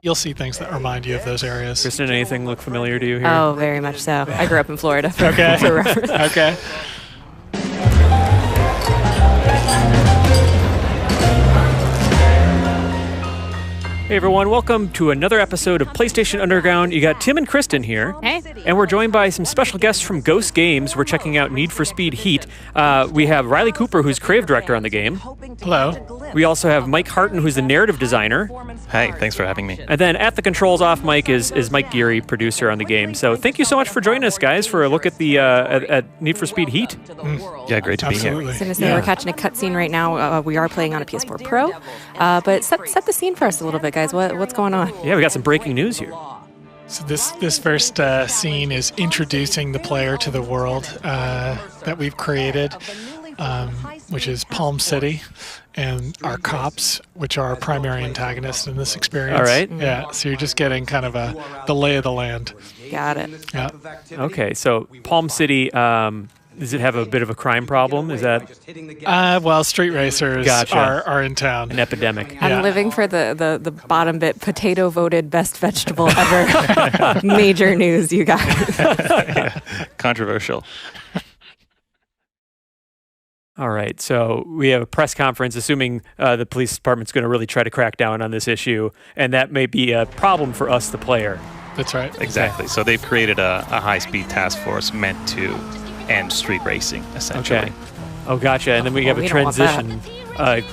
You'll see things that remind you of those areas. Kristen, anything look familiar to you here? Oh, very much so. I grew up in Florida. Okay. For reference. Okay. Hey everyone, welcome to another episode of PlayStation Underground. You got Tim and Kristen here. Hey. And we're joined by some special guests from Ghost Games. We're checking out Need for Speed Heat. We have Riley Cooper, who's creative director on the game. Hello. We also have Mike Harton, who's the narrative designer. Hi, thanks for having me. And then at the controls off mic is Mike Geary, producer on the game. So thank you so much for joining us, guys, for a look at the at Need for Speed Heat. Yeah, great to be here. I was going to say, we're catching a cutscene right now. We are playing on a PS4 Pro. But set the scene for us a little bit, guys. What's going on? Yeah, we got some breaking news here. So this first scene is introducing the player to the world that we've created, which is Palm City, and our cops, which are our primary antagonists in this experience. All right. Yeah, so you're just getting kind of the lay of the land. Got it. Yeah. Okay, so Palm City, does it have a bit of a crime problem? Is that Well, street racers Gotcha. are in town. an epidemic? Yeah. I'm living for the bottom bit. Potato voted best vegetable ever. Major news, you guys. Controversial. All right, so we have a press conference, assuming the police department's going to really try to crack down on this issue, and that may be a problem for us, the player. That's right. Exactly. So they've created a high-speed task force meant to end street racing, essentially. Okay. Oh, gotcha. And then we have a we don't want that. transition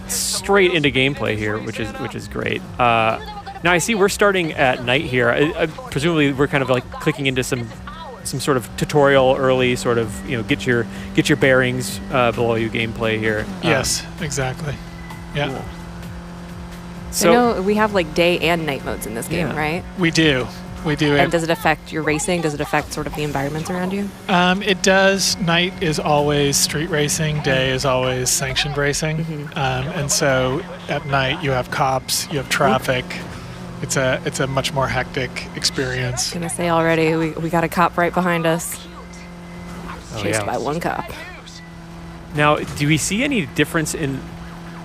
straight into gameplay here, which is great. Now I see we're starting at night here. Presumably we're kind of like clicking into some sort of tutorial early, sort of get your bearings below you gameplay here. Yes, exactly. Yeah, Cool. So I know we have like day and night modes in this game, Yeah. right? we do. And does it affect your racing? Does it affect sort of the environments around you? It does. Night is always street racing. Day is always sanctioned racing. And so at night you have cops, you have traffic. It's a much more hectic experience. I'm gonna say already, we got a cop right behind us. Oh, Chased yeah. by one cop. Now, do we see any difference in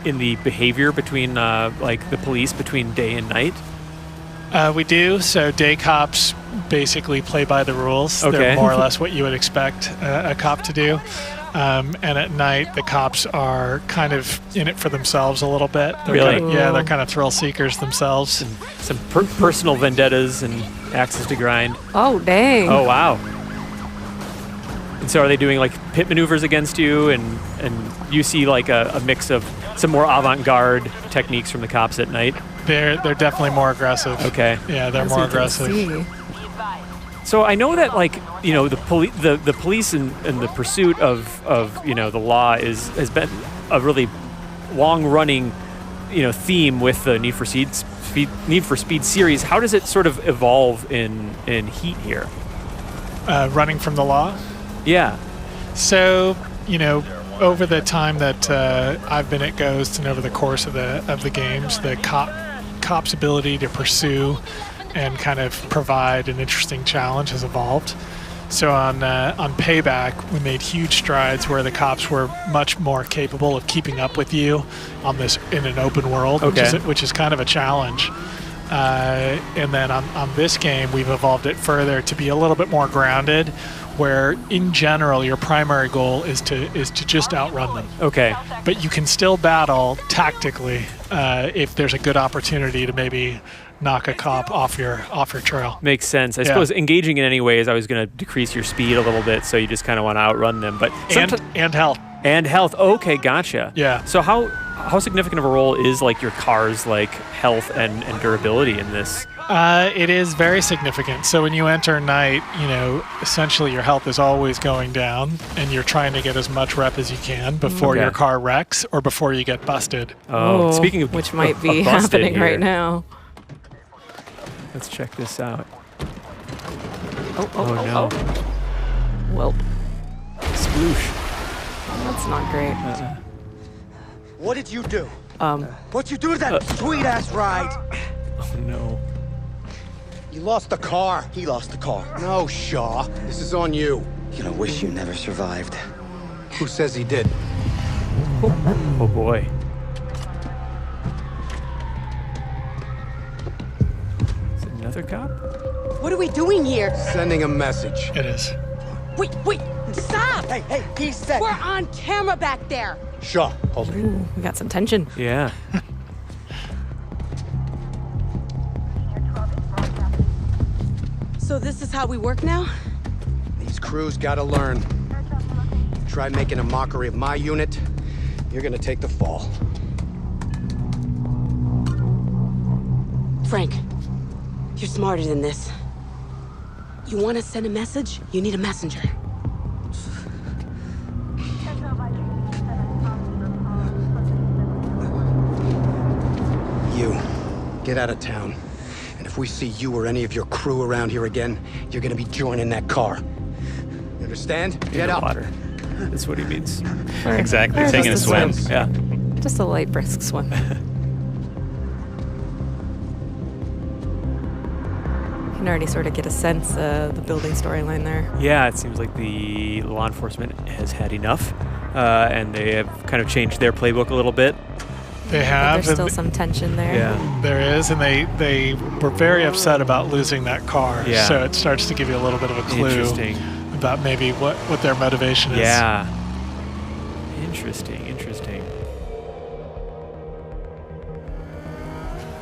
the behavior between like the police between day and night? We do. So day cops basically play by the rules. Okay. They're more or less what you would expect a cop to do. And at night, the cops are kind of in it for themselves a little bit. They're Really? they're kind of thrill seekers themselves. Some personal vendettas and axes to grind. Oh, dang. Oh, wow. And so are they doing like pit maneuvers against you, and you see like a mix of some more avant-garde techniques from the cops at night? They're definitely more aggressive. Okay. Yeah, they're As more we can aggressive. see. So I know that the police and the pursuit of the law has been a really long-running theme with the Need for Speed series. How does it sort of evolve in Heat here? Running from the law. Yeah. So, over the time that I've been at Ghost and over the course of the games, the cop's ability to pursue and kind of provide an interesting challenge has evolved. So on Payback, we made huge strides where the cops were much more capable of keeping up with you in an open world, which is kind of a challenge. And then on this game, we've evolved it further to be a little bit more grounded, where in general your primary goal is to just outrun them. Okay. But you can still battle tactically if there's a good opportunity to maybe knock a cop off your trail. Makes sense. I suppose engaging in any way is always going to decrease your speed a little bit, so you just kind of want to outrun them. But And health. And health. Okay, gotcha. Yeah. So how significant of a role is like your car's like health and durability in this? It is very significant. So when you enter night, essentially your health is always going down, and you're trying to get as much rep as you can before your car wrecks or before you get busted. Oh, speaking of which might be busted happening here. right now. Let's check this out. Oh no. Well, Sploosh. that's not great. What did you do? What'd you do to that sweet-ass ride? Oh no. You lost the car. He lost the car. No, Shaw. This is on you. You're gonna wish you never survived. Who says he did? Oh boy. Another cop? What are we doing here? Sending a message. It is. Wait, stop! Hey, he said... We're on camera back there. Shaw, hold it. Ooh, we got some tension. Yeah. So this is how we work now? These crews gotta learn. Try making a mockery of my unit, you're gonna take the fall. Frank, you're smarter than this. You want to send a message? You need a messenger. You, get out of town. And if we see you or any of your crew around here again, you're gonna be joining that car. You understand? Get up. Water. That's what he means. Exactly. Or Taking a just swim. Yeah. Just a light, brisk swim. You can already sort of get a sense of the building storyline there. Yeah, it seems like the law enforcement has had enough, and they have kind of changed their playbook a little bit. They But have. there's still and some tension there. Yeah. there is, and they were very upset about losing that car. Yeah. So it starts to give you a little bit of a clue Interesting. about maybe what their motivation is. Yeah. Interesting.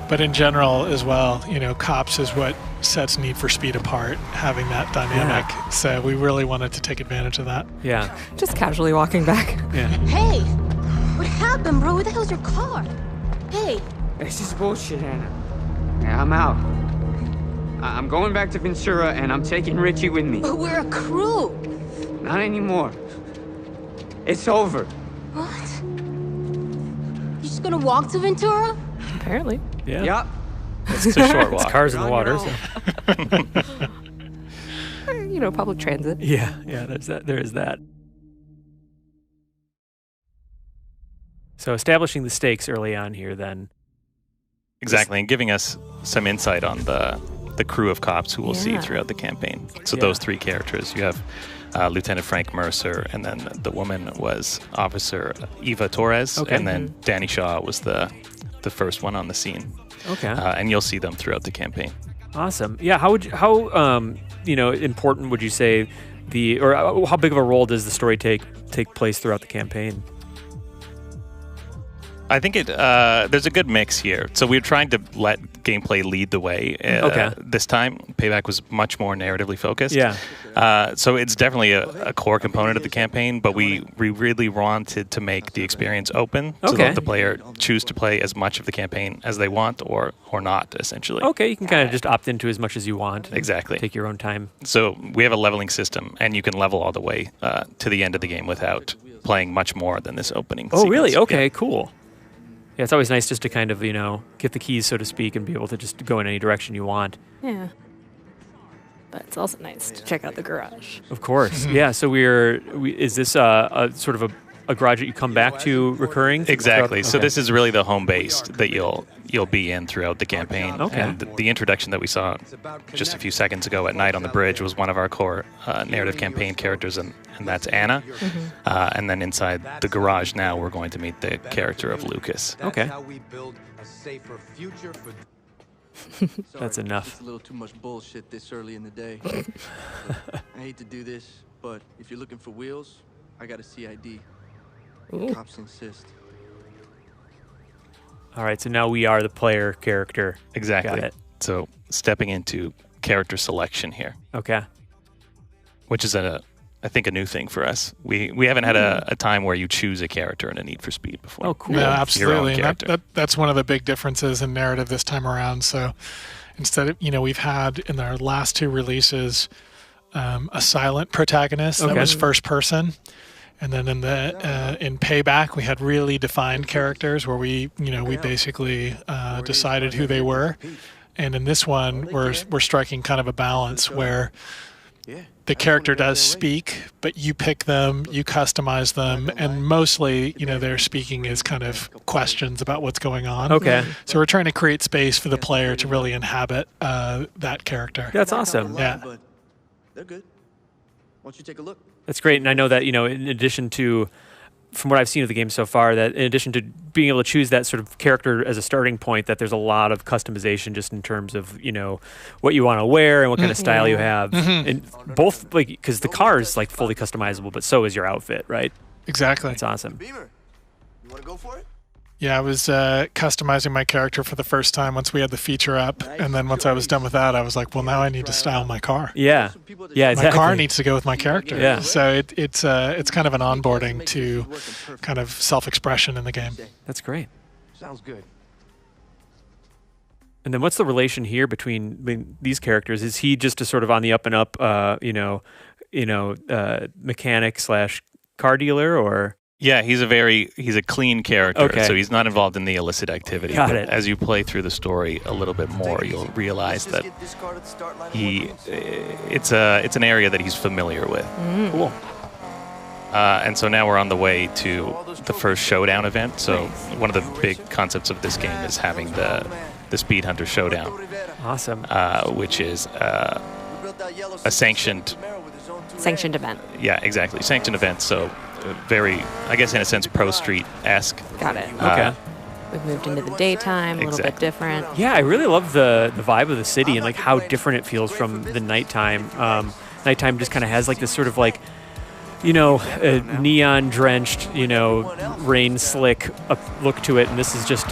But in general as well, you know, cops is what sets Need for Speed apart, having that dynamic. Yeah. So we really wanted to take advantage of that. Yeah. Just casually walking back. Yeah. Hey! What happened, bro? Where the hell's your car? Hey! This is bullshit, Anna. Yeah, I'm out. I'm going back to Ventura, and I'm taking Richie with me. But we're a crew! Not anymore. It's over. What? You just gonna walk to Ventura? Apparently. Yeah. Yup. It's a short It's walk. cars in the On water. your So. You know, public transit. Yeah. There's that. There is that. So establishing the stakes early on here, then. Exactly, and giving us some insight on the crew of cops who we'll see Yeah. throughout the campaign. So Yeah. those three characters, you have Lieutenant Frank Mercer, and then the woman was Officer Eva Torres, Okay. and then Danny Shaw was the first one on the scene. Okay. And you'll see them throughout the campaign. Awesome. Yeah. How important would you say how big of a role does the story take place throughout the campaign? I think there's a good mix here. So we're trying to let gameplay lead the way. Okay. This time, Payback was much more narratively focused. Yeah. So it's definitely a core component of the campaign, but we really wanted to make the experience open so Okay. that the player choose to play as much of the campaign as they want or not, essentially. Okay. You can kind of just opt into as much as you want. and Exactly. Take your own time. So we have a leveling system, and you can level all the way to the end of the game without playing much more than this opening Oh, really? sequence. Okay. Yeah. Cool. Yeah, it's always nice just to kind of, get the keys, so to speak, and be able to just go in any direction you want. Yeah. But it's also nice to check out the garage. Of course. Yeah, so is this a sort of a garage that you come back to recurring? Exactly. So Okay. this is really the home base that you'll be in throughout the campaign. Okay. And the introduction that we saw just a few seconds ago at night on the bridge was one of our core narrative campaign characters, and that's Anna. And then inside the garage now, we're going to meet the character of Lucas. Okay. How we build a safer future for That's enough. It's a little too much bullshit this early in the day. I hate to do this, but if you're looking for wheels, I got a CID. Cops insist. All right, so now we are the player character. Exactly. Got it. So stepping into character selection here, Okay. which is I think a new thing for us. We haven't had a time where you choose a character in a Need for Speed before. Oh, cool. Yeah, Your own absolutely. And character. that's one of the big differences in narrative this time around. So instead of, we've had in our last two releases a silent protagonist that Okay. was first person. And then in Payback, we had really defined characters where we basically decided who they were. And in this one, we're striking kind of a balance where the character does speak, but you pick them, you customize them, and mostly, their speaking is kind of questions about what's going on. Okay. So we're trying to create space for the player to really inhabit that character. That's awesome. Yeah. But they're good. Why don't you take a look? That's great. And I know that, in addition to from what I've seen of the game so far, that in addition to being able to choose that sort of character as a starting point, that there's a lot of customization just in terms of, what you want to wear and what kind of style you have. And both, because the car is like fully customizable, but so is your outfit, right? Exactly. That's awesome. Beamer, you want to go for it? Yeah, I was customizing my character for the first time once we had the feature up, and then once I was done with that, I was like, well, now I need to style my car. Yeah, exactly. My car needs to go with my character. Yeah. So it's kind of an onboarding to kind of self-expression in the game. That's great. Sounds good. And then what's the relation here between these characters? Is he just a sort of on the up and up, mechanic / car dealer, or? Yeah, he's a clean character, Okay. so he's not involved in the illicit activity. Got But it. as you play through the story a little bit more, you'll realize that it's an area that he's familiar with. Cool. And so now we're on the way to the first showdown event. So one of the big concepts of this game is having the Speed Hunter Showdown, Awesome. which is a sanctioned event. Yeah, exactly. Sanctioned event, so very, I guess in a sense, Pro Street-esque. Got it. Okay. We've moved into the daytime, a little bit different. Yeah, I really love the vibe of the city and like how different it feels from the nighttime. Nighttime just kind of has like this sort of like, neon drenched, rain slick look to it, and this is just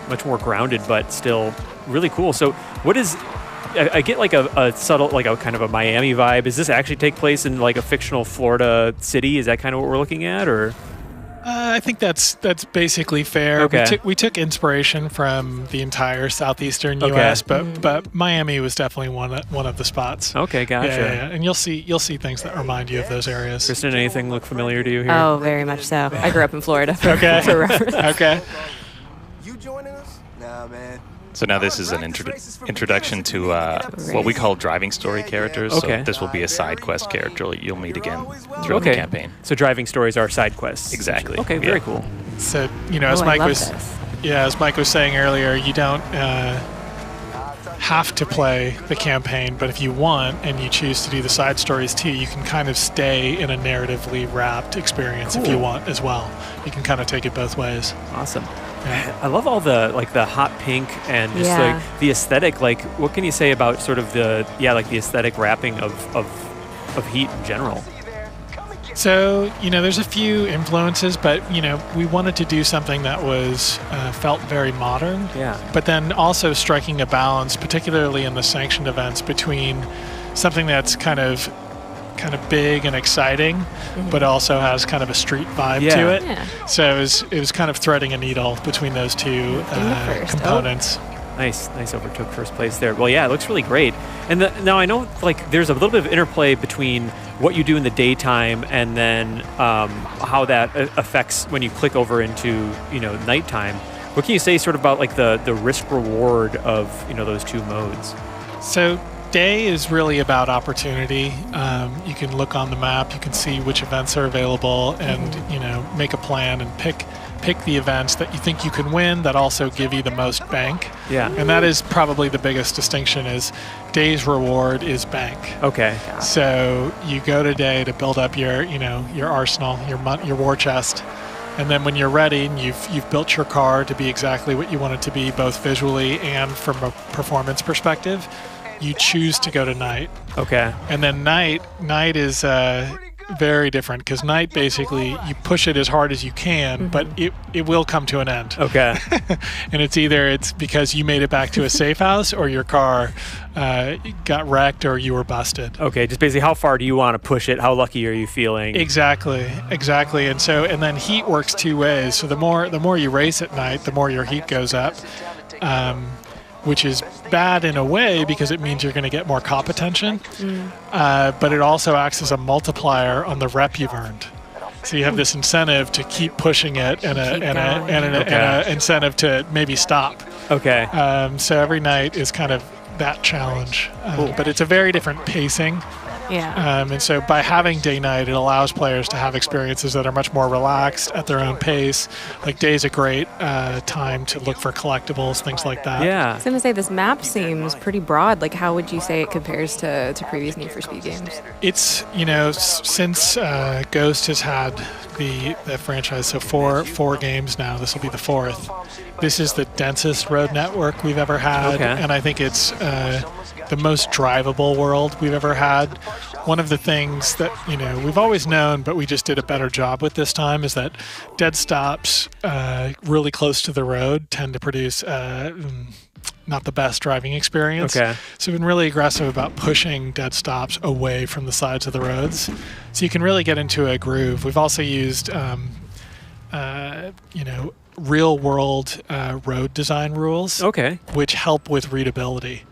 much more grounded, but still really cool. So, what is? I get like a subtle, like a kind of a Miami vibe. Does this actually take place in like a fictional Florida city? Is that kind of what we're looking at, or? I think that's basically fair. Okay. We took inspiration from the entire southeastern U.S., but Miami was definitely one of the spots. Okay, gotcha. Yeah. And you'll see things that remind you of those areas. Kristen, anything look familiar to you here? Oh, very much so. I grew up in Florida. For reference. Okay. You joining us? Nah, man. So now this is an introduction to what we call driving story characters. Okay. So this will be a side quest character you'll meet again throughout the campaign. So driving stories are side quests. Exactly. Okay, very cool. So as Mike was saying earlier, you don't have to play the campaign, but if you want and you choose to do the side stories too, you can kind of stay in a narratively wrapped experience if you want as well. You can kind of take it both ways. Awesome. Yeah. I love all the hot pink and just like the aesthetic. Like, what can you say about sort of the aesthetic wrapping of Heat in general? So, there's a few influences, but, we wanted to do something that was felt very modern. Yeah. But then also striking a balance, particularly in the sanctioned events, between something that's kind of big and exciting, but also has kind of a street vibe to it. Yeah. So it was kind of threading a needle between those two components. Nice overtook first place there. Well, yeah, it looks really great. And now I know like there's a little bit of interplay between what you do in the daytime and then how that affects when you click over into nighttime. What can you say sort of about like the risk reward of those two modes? So day is really about opportunity. You can look on the map, you can see which events are available, and make a plan and pick the events that you think you can win that also give you the most bank. Yeah. And that is probably the biggest distinction is day's reward is bank. Okay. So you go to day to build up your arsenal, your war chest. And then when you're ready and you've built your car to be exactly what you want it to be, both visually and from a performance perspective, you choose to go to night. Okay. And then night is very different because night basically you push it as hard as you can, but it will come to an end. Okay. And it's because you made it back to a safe house or your car got wrecked or you were busted. Okay, just basically how far do you want to push it? How lucky are you feeling? Exactly. And then heat works two ways. So the more you race at night, the more your heat goes up. Which is bad in a way because it means you're going to get more cop attention, but it also acts as a multiplier on the rep you've earned. So you have this incentive to keep pushing it and an incentive to maybe stop. Okay. So every night is kind of that challenge, but it's a very different pacing Yeah. And so by having day-night, it allows players to have experiences that are much more relaxed at their own pace. Like day's a great time to look for collectibles, things like that. Yeah. I was going to say, this map seems pretty broad. Like, how would you say it compares to previous Need for Speed games? It's, since Ghost has had the franchise, so four games now, this will be the fourth. This is the densest road network we've ever had, and I think it's the most drivable world we've ever had. One of the things that we've always known, but we just did a better job with this time, is that dead stops really close to the road tend to produce not the best driving experience. Okay. So we've been really aggressive about pushing dead stops away from the sides of the roads, so you can really get into a groove. We've also used real world road design rules, which help with readability.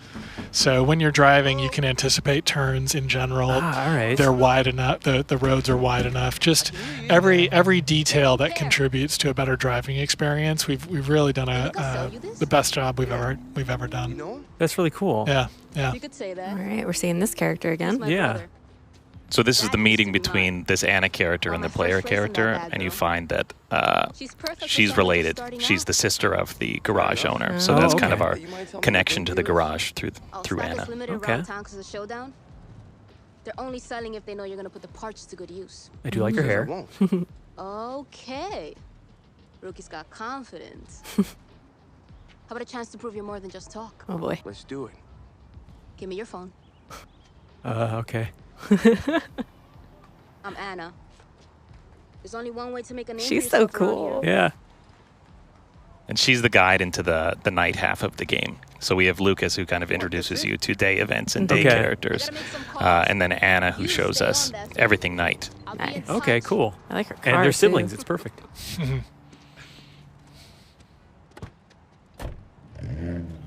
So when you're driving, you can anticipate turns in general. All right. They're wide enough. The roads are wide enough. Just every detail that contributes to a better driving experience. We've really done the best job we've ever done. That's really cool. Yeah. Yeah. All right, we're seeing this character again. Yeah. So this is the meeting between this Anna character and the player character, and you find that she's related. She's the sister of the garage owner, so that's kind of our connection to the garage through Anna. Okay. They're only selling if they know you're gonna put the parts to good use. I do like her hair. Okay. Rookie's got confidence. How about a chance to prove you're more than just talk? Oh boy. Let's do it. Give me your phone. Okay. I'm Anna. There's only one way to make a name. She's so cool. Yeah. And she's the guide into the night half of the game. So we have Lucas, who kind of introduces you to day events and day characters. And then Anna, who shows us everything night. Nice. Okay, cool. I like her car, And they're too. siblings. It's perfect.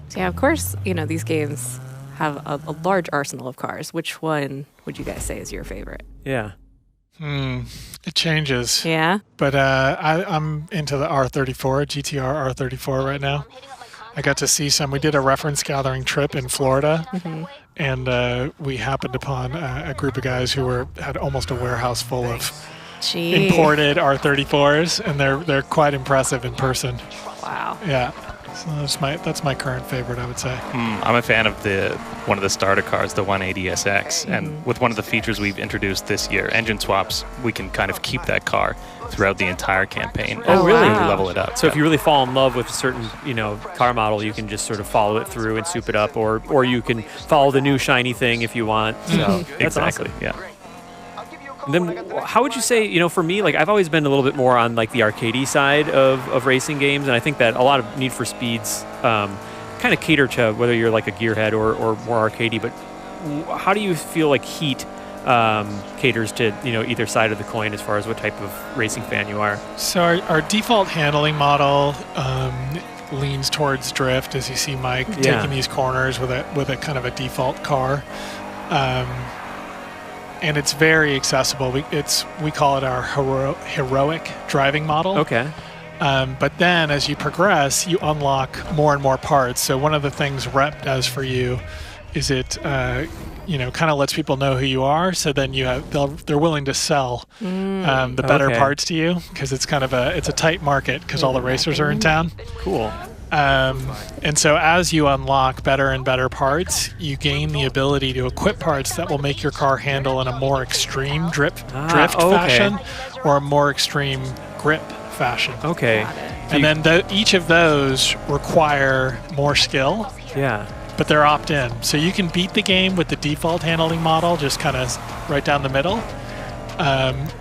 So yeah, of course, these games have a large arsenal of cars. Which one would you guys say is your favorite? Yeah. It changes. Yeah? But I'm into the R34, GTR R34 right now. I got to see some. We did a reference gathering trip in Florida, and we happened upon a group of guys who had almost a warehouse full of imported R34s, and they're quite impressive in person. Wow. Yeah. So that's my current favorite, I would say. I'm a fan of one of the starter cars, the 180SX, and with one of the features we've introduced this year, engine swaps, we can kind of keep that car throughout the entire campaign. Oh, really? And level it up. So if you really fall in love with a certain, car model, you can just sort of follow it through and soup it up, or you can follow the new shiny thing if you want. So that's exactly. awesome. Yeah. And then how would you say, for me, like I've always been a little bit more on like the arcadey side of racing games, and I think that a lot of Need for Speeds kind of cater to whether you're like a gearhead or more arcadey. But how do you feel like Heat caters to either side of the coin as far as what type of racing fan you are? So our default handling model leans towards drift, as you see Mike taking these corners with a kind of a default car. And it's very accessible. We call it our heroic driving model. Okay. But then as you progress, you unlock more and more parts. So one of the things Rep does for you is it kind of lets people know who you are. So then they're willing to sell the better parts to you, because it's kind of a tight market because all the racers are in town. Cool. And so as you unlock better and better parts, you gain the ability to equip parts that will make your car handle in a more extreme drift fashion or a more extreme grip fashion. Okay. And then each of those require more skill. Yeah. But they're opt-in. So you can beat the game with the default handling model, just kind of right down the middle.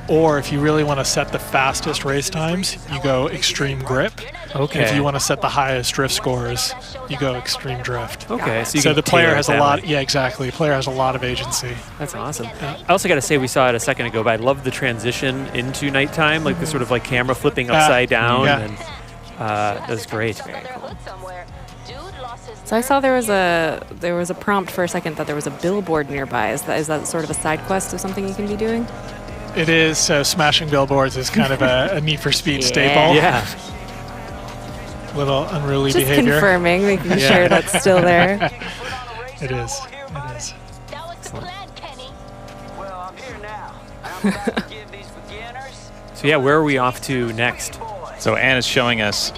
Or if you really want to set the fastest race times, you go extreme grip. Okay. And if you want to set the highest drift scores, you go extreme drift. Okay. So the player has a lot. Yeah, exactly. The player has a lot of agency. That's awesome. I also got to say, we saw it a second ago, but I love the transition into nighttime, like the sort of like camera flipping upside down, and that was great. So I saw there was a prompt for a second that there was a billboard nearby. Is that sort of a side quest of something you can be doing? It is. So smashing billboards is kind of a Need for Speed staple. Yeah. Little unruly Just behavior. Just confirming, making sure that's still there. It is. It is. So yeah, where are we off to next? So Anna's showing us,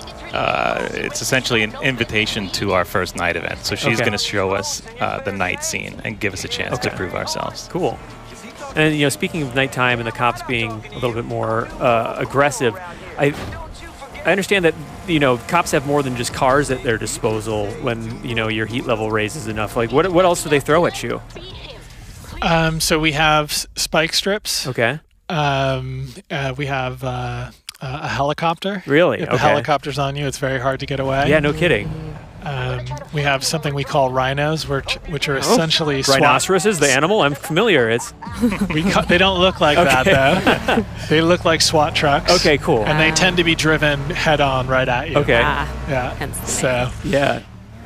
it's essentially an invitation to our first night event. So she's going to show us the night scene and give us a chance to prove ourselves. Cool. And speaking of nighttime and the cops being a little bit more aggressive, I understand that cops have more than just cars at their disposal when your heat level raises enough. Like what else do they throw at you? So we have spike strips. Okay. We have a helicopter. Really? If the helicopter's on you, it's very hard to get away. Yeah, no kidding. We have something we call rhinos, which are essentially rhinoceroses. The animal, I'm familiar. It's they don't look like that though. They look like SWAT trucks. Okay, cool. And they tend to be driven head on right at you. Okay. Yeah. So yeah.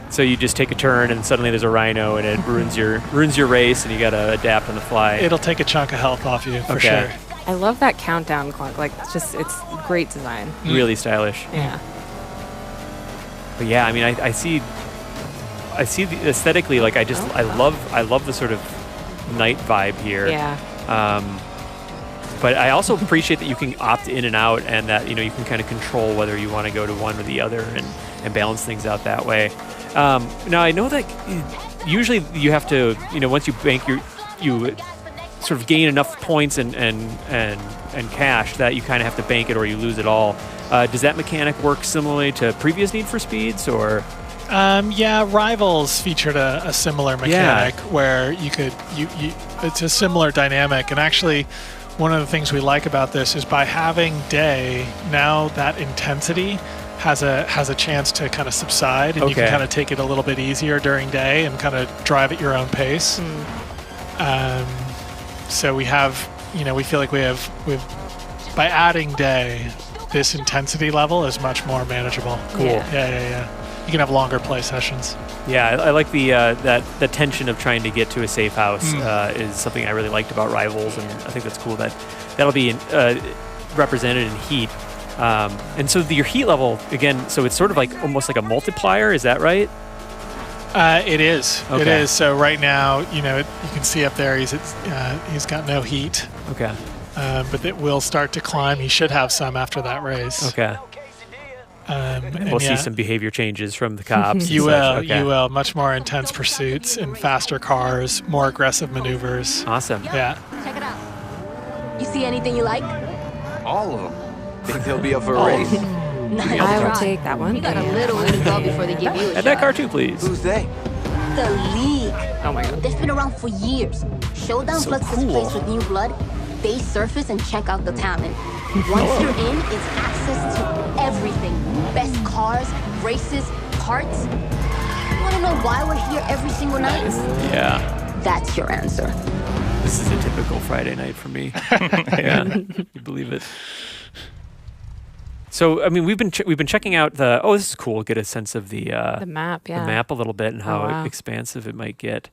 So you just take a turn and suddenly there's a rhino and it ruins your race and you got to adapt on the fly. It'll take a chunk of health off you for sure. I love that countdown clock. Like it's great design. Really stylish. Yeah. But yeah, I mean, I see the aesthetically, like I love the sort of night vibe here. Yeah. But I also appreciate that you can opt in and out, and that you can kind of control whether you want to go to one or the other, and balance things out that way. Now I know that usually you have to, once you bank you sort of gain enough points and cash that you kind of have to bank it or you lose it all. Does that mechanic work similarly to previous Need for Speeds, or? Yeah, Rivals featured a similar mechanic where you could it's a similar dynamic, and actually one of the things we like about this is by having day, now that intensity has a chance to kind of subside, and you can kind of take it a little bit easier during day and kind of drive at your own pace. So we have, we feel like we have by adding day, this intensity level is much more manageable. Cool. Yeah. You can have longer play sessions. Yeah, I like the tension of trying to get to a safe house is something I really liked about Rivals, and I think that's cool that'll be represented in Heat. And so your heat level, again, so it's sort of like almost like a multiplier, is that right? It is. Okay. It is. So right now, you can see up there he's got no heat. Okay. But it will start to climb. He should have some after that race. Okay. We'll see some behavior changes from the cops. You will. Much more intense pursuits and faster cars, more aggressive maneuvers. Awesome. Yeah. Check it out. You see anything you like? All of them. Think they'll be up for a race? Nice. I will take that one. You got a little way to go before they give you a shot. And that car too, please. Who's they? The League. Oh my god. They've been around for years. Showdown floods this place with new blood. They surface and check out the talent. Once you're in, it's access to everything. Best cars, races, parts. You want to know why we're here every single night? Yeah. That's your answer. This is a typical Friday night for me. Yeah, you believe it. So, I mean, we've been checking out the. Oh, this is cool. Get a sense of the map, the map a little bit and how expansive it might get.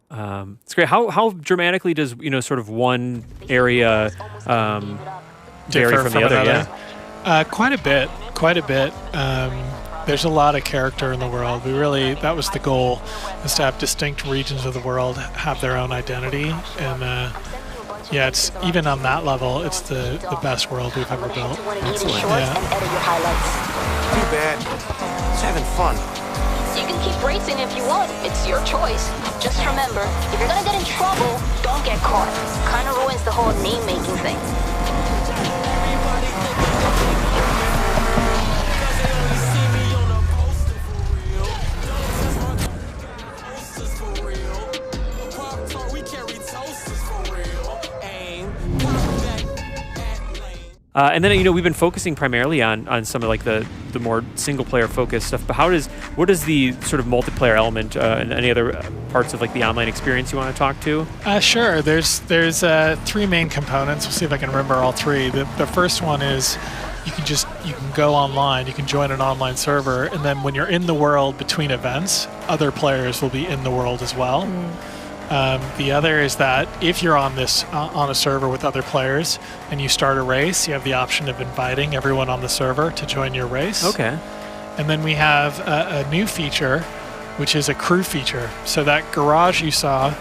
It's great. How dramatically does sort of one area vary from the other? Yeah, quite a bit. There's a lot of character in the world. That was the goal, is to have distinct regions of the world have their own identity, and yeah, it's even on that level, it's the best world we've ever built. Excellent. Yeah. Too bad. It's having fun. You can keep racing if you want. It's your choice. Just remember, if you're gonna get in trouble, don't get caught. Kind of ruins the whole name-making thing. And then we've been focusing primarily on some of like the more single player focused stuff. But what is the sort of multiplayer element and any other parts of like the online experience you want to talk to? Sure. There's three main components. We'll see if I can remember all three. The first one is you can go online. You can join an online server, and then when you're in the world between events, other players will be in the world as well. The other is that if you're on a server with other players and you start a race, you have the option of inviting everyone on the server to join your race. Okay. And then we have a new feature, which is a crew feature. So that garage you saw,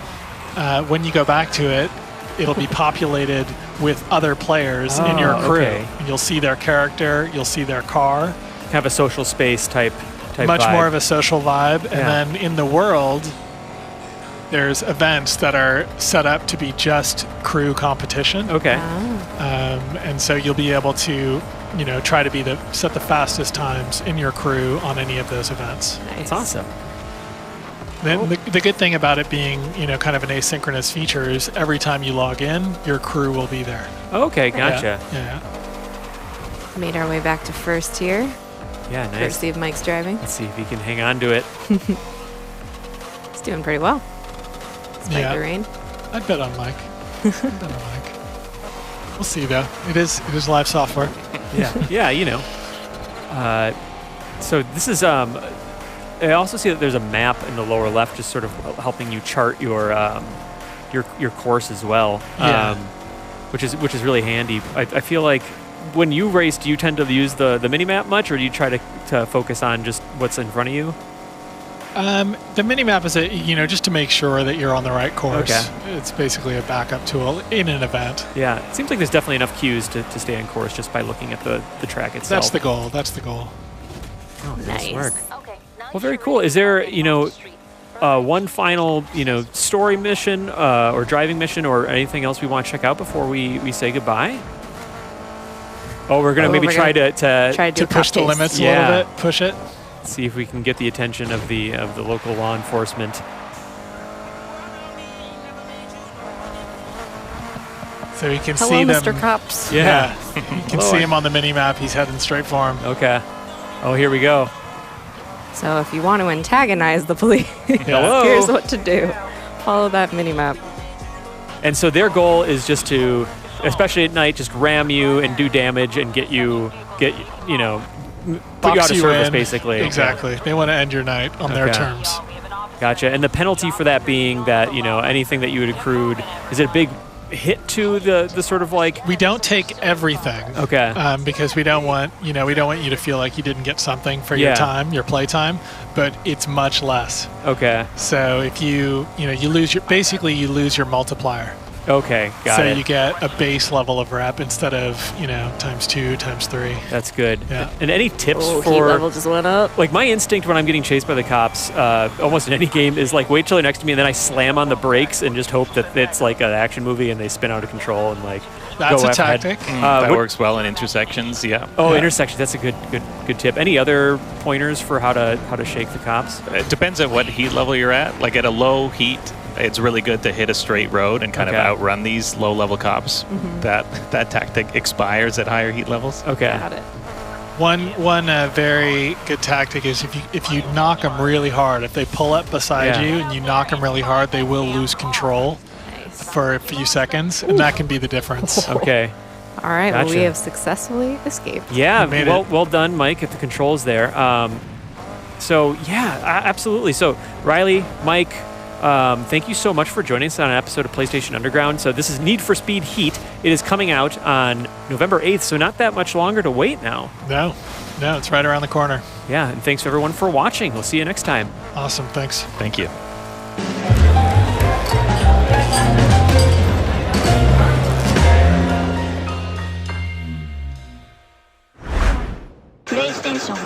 when you go back to it, it'll be populated with other players in your crew. Okay. And you'll see their character, you'll see their car. Have a social space type Much vibe. more of a social vibe. Yeah. And then in the world, there's events that are set up to be just crew competition. Okay. And so you'll be able to, try to set the fastest times in your crew on any of those events. That's awesome. Then the good thing about it being, kind of an asynchronous feature is every time you log in, your crew will be there. Okay, gotcha. Yeah. Made our way back to first here. Yeah, nice. Courtesy of Mike's driving. Let's see if he can hang on to it. He's doing pretty well. Despite the rain. I'd bet on Mike. We'll see though. It is live software. Yeah. So this is I also see that there's a map in the lower left, just sort of helping you chart your course as well. Yeah. Which is really handy. I feel like when you race, do you tend to use the mini map much, or do you try to focus on just what's in front of you? The mini map is just to make sure that you're on the right course. Okay. It's basically a backup tool in an event. Yeah, it seems like there's definitely enough cues to stay on course just by looking at the track itself. That's the goal. Oh, nice work. Well, very cool. Is there, one final, story mission or driving mission or anything else we want to check out before we say goodbye? Oh, we're going to maybe try to push the limits a little bit, push it. See if we can get the attention of the local law enforcement. So you can Hello, see them. Mr. Cops. Yeah. You can see him on the mini map. He's heading straight for him. Okay. Oh, here we go. So if you want to antagonize the police, Hello. here's what to do. Follow that mini map. And so their goal is just to, especially at night, just ram you and do damage and put you out of service, basically. Exactly. They want to end your night on their terms. Gotcha. And the penalty for that being that, anything that you had accrued, is it a big hit to the sort of like... We don't take everything. Okay. Because we don't want you to feel like you didn't get something for your time, your play time, but it's much less. Okay. So if you lose you lose your multiplier. Okay, got it. So you get a base level of rep instead of, times 2, times 3. That's good. Yeah. And any tips Heat for... level just went up. Like, my instinct when I'm getting chased by the cops, almost in any game, is like, wait till they're next to me and then I slam on the brakes and just hope that it's like an action movie and they spin out of control and like That's go a ahead. tactic. That works well in intersections, yeah. Oh, intersections. That's a good tip. Any other pointers for how to shake the cops? It depends on what heat level you're at. Like at a low heat, it's really good to hit a straight road and kind of outrun these low-level cops. Mm-hmm. That tactic expires at higher heat levels. Okay. Got it. One very good tactic is if you knock them really hard, if they pull up beside you and you knock them really hard, they will lose control for a few seconds, and that can be the difference. Okay. All right. Gotcha. Well, we have successfully escaped. Yeah. made Well done, Mike, at the controls there. So yeah, absolutely. So Riley, Mike, thank you so much for joining us on an episode of PlayStation Underground. So this is Need for Speed Heat. It is coming out on November 8th, so not that much longer to wait now. No, it's right around the corner. Yeah, and thanks everyone for watching. We'll see you next time. Awesome, thanks. Thank you. PlayStation